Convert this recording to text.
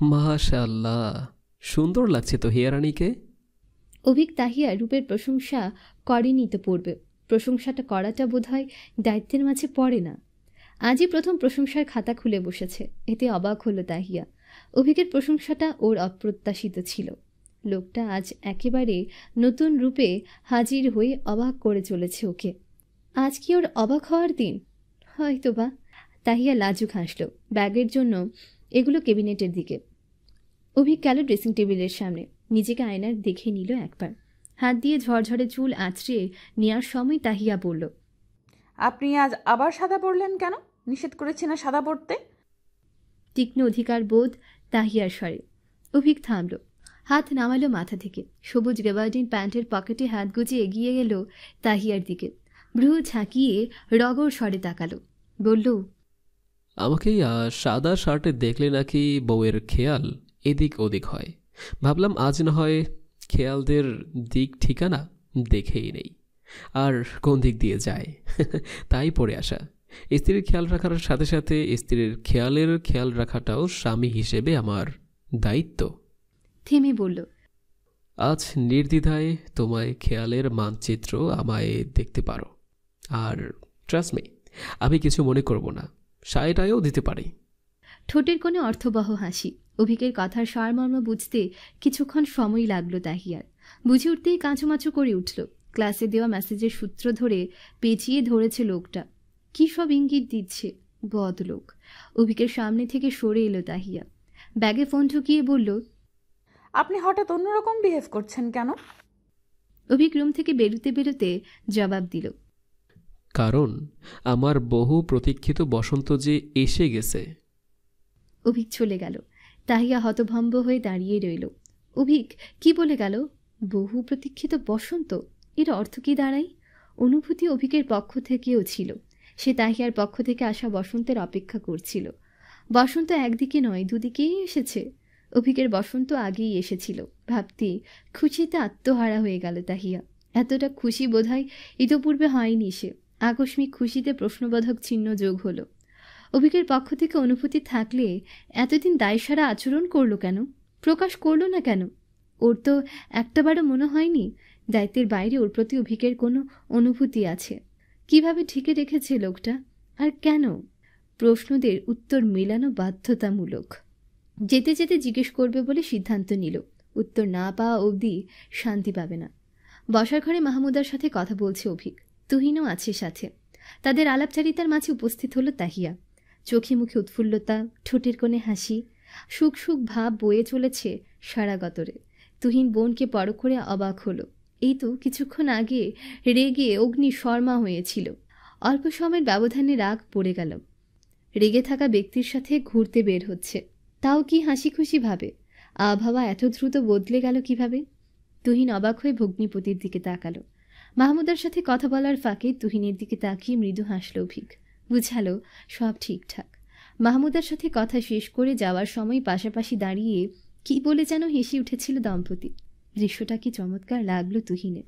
মাশাআল্লাহ, সুন্দর লাগছে তো হিয়ারানিকে। অভিক তাহিয়া রূপের প্রশংসা করেনি তো পড়বে, প্রশংসাটা করাটা বোধহয় দায়িত্বের মাঝে পড়ে না। আজই প্রথম প্রশংসার খাতা খুলে বসেছে, এতে অবাক হলো তাহিয়া। অভিকের প্রশংসাটা ওর অপ্রত্যাশিত ছিল। লোকটা আজ একেবারে নতুন রূপে হাজির হয়ে অবাক করে চলেছে ওকে। আজ কি ওর অবাক হওয়ার দিন? হয়তো বা। তাহিয়া লাজুক হাসল, ব্যাগের জন্য এগুলো কেবিনেটের দিকে। অভিক গেল ড্রেসিং টেবিলের সামনে, নিজেকে আয়নার দেখে নিল একবার। হাত দিয়ে ঝরঝরে চুল আঁচড়ে নেওয়ার সময় তাহিয়া বলল, আপনি আজ আবার সাদা পরলেন কেন? নিষেধ করেছি না সাদা পরতে? তীক্ষ্ণ অধিকার বোধ তাহিয়ার স্বরে। অভিক থামল, হাত নামালো মাথা থেকে। সবুজ গেবার্ডিন প্যান্টের পকেটে হাত গুজে এগিয়ে গেল তাহিয়ার দিকে, ভ্রু ঝাঁকিয়ে রগর স্বরে তাকালো, বলল, আমাকে সাদা শার্টে দেখলে নাকি বউয়ের খেয়াল এদিক ওদিক হয়। ভাবলাম আজ না হয় খেয়ালদের দিক ঠিকানা দেখেই নেই, আর কোন দিক দিয়ে যায় তাই পড়ে আসা। স্ত্রীর খেয়াল রাখার সাথে সাথে স্ত্রীর খেয়াল রাখাটাও স্বামী হিসেবে আমার দায়িত্ব। থেমে বলল, আজ নির্দ্বিধায় তোমায় খেয়ালের মানচিত্র আমায় দেখতে পারো, আর ট্রাস্ট মি, আমি কিছু মনে করব না, সায়টায়ও দিতে পারি। ঠোঁটের কোণে অর্থবহ হাসি। অভিকের কথার সারমর্ম বুঝতে কিছুক্ষণ সময় লাগলো তাহিয়ার। বুঝে উঠতেই কাঁচুমাচু করে উঠল। ক্লাসে দেওয়া মেসেজের সূত্র ধরে পেঁচিয়ে ধরেছে লোকটা। কি সব ইঙ্গিত দিচ্ছে বদলোক। অভিকের সামনে থেকে সরে এলো তাহিয়া, ব্যাগে ফোন ঢুকিয়ে বলল, আপনি হঠাৎ অন্যরকম বিহেভ করছেন কেন? অভিক রুম থেকে বেরোতে বেরোতে জবাব দিল, কারণ আমার বহু প্রতীক্ষিত বসন্ত যে এসে গেছে। অভিক চলে গেল। তাহিয়া হতভম্ব হয়ে দাঁড়িয়ে রইল। অভিক কি বলে গেল? বহু প্রতীক্ষিত বসন্ত? এর অর্থ কি দাঁড়ায়? অনুভূতি অভিকের পক্ষ থেকেও ছিল। সে তাহিয়ার পক্ষ থেকে আসা বসন্তের অপেক্ষা করছিল। বসন্ত একদিকে নয়, দুদিকেই এসেছে। অভিকের বসন্ত আগেই এসেছিল ভাবতেই খুশিতে আত্মহারা হয়ে গেল তাহিয়া। এতটা খুশি বোধহয় ইতপূর্বে হয়নি সে। আকস্মিক খুশিতে প্রশ্নবোধক চিহ্ন যোগ হলো। অভিকের পক্ষ থেকে অনুভূতি থাকলে এতদিন দায়সারা আচরণ করলো কেন? প্রকাশ করলো না কেন? ওর তো একটাবারও মনে হয়নি দায়িত্বের বাইরে ওর প্রতি অভিকের কোনো অনুভূতি আছে। কিভাবে ঢেকে রেখেছে লোকটা? আর কেন? প্রশ্নদের উত্তর মেলানো বাধ্যতামূলক। যেতে যেতে জিজ্ঞেস করবে বলে সিদ্ধান্ত নিল। উত্তর না পাওয়া অবধি শান্তি পাবে না। বসার ঘরে মাহমুদার সাথে কথা বলছে অভিক, তুহিনও আছে সাথে। তাদের আলাপচারিতার মাঝে উপস্থিত হলো তাহিয়া। চোখে মুখে উৎফুল্লতা, ঠোঁটের কোণে হাসি, সুখ সুখ ভাব বয়ে চলেছে সারা গতরে। তুহিন বোনকে পরখ করে অবাক হলো। এই তো কিছুক্ষণ আগে রেগে অগ্নি শর্মা হয়েছিল, অল্প সময়ের ব্যবধানে রাগ পড়ে গেল। রেগে থাকা ব্যক্তির সাথে ঘুরতে বের হচ্ছে, তাও কি হাসি খুশি ভাবে। আবহাওয়া এত দ্রুত বদলে গেল কিভাবে? তুহিন অবাক হয়ে ভগ্নিপতির দিকে তাকালো। মাহমুদার সাথে কথা বলার ফাঁকে তুহিনের দিকে তাকিয়ে মৃদু হাসল অভিক। বুঝালো সব ঠিকঠাক। মাহমুদার সাথে কথা শেষ করে যাওয়ার সময় পাশাপাশি দাঁড়িয়ে কি বলে যেন হেসে উঠেছিল দম্পতি। দৃশ্যটা কি চমৎকার লাগলো তুহিনের।